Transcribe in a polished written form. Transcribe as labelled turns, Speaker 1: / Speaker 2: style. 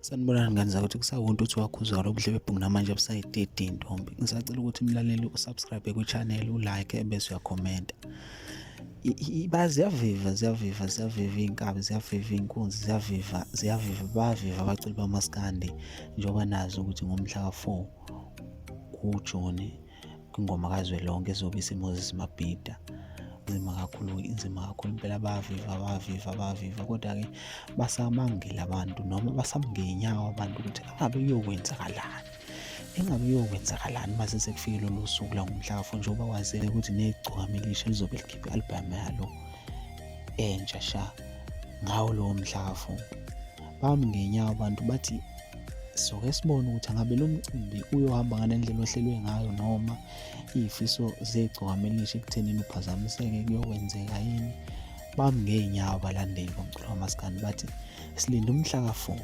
Speaker 1: Sanibonani ngani zakuthi kusawunto uthi wakhuzwa lobuhle bebhungu namanje abusayididi intombi. Ngisacela ukuthi umlaleli usubscribe ku-channel, ulike bese uyakhomenta. Ziyaviva iy'nkabi, ziyaviva iy'nkunzi, bayaviva abaculi bamaskandi njengoba nazi ukuthi ngomhlaka 4 kuJuni kwingoma Kazwelonke ezobe iseMoses Mabhida. Inzima kakhulu impela, bayaviva kodwa-ke basamangile abantu noma basamngey'nyawo abantu ukuthi engabe mase sekufike lolu suku la ngomhlaka 4 njengoba kwazile ukuthi negcokamilisha lizobe likhiphe i-album yalo entsha sha ngawo lowo mhlaka 4. Bamngey'nyawo abantu bathi soke sibone ukuthi angabe lo mcimbi uyohamba ngalendlela ohlelwe ngayo noma iy'fiso zegcokamilisha ekuthenini uphazamiseke kuyokwenzeka yini. Bamngey'nyawo abalandeli bomculo wamaskandi bathi silinde umhlaka 4.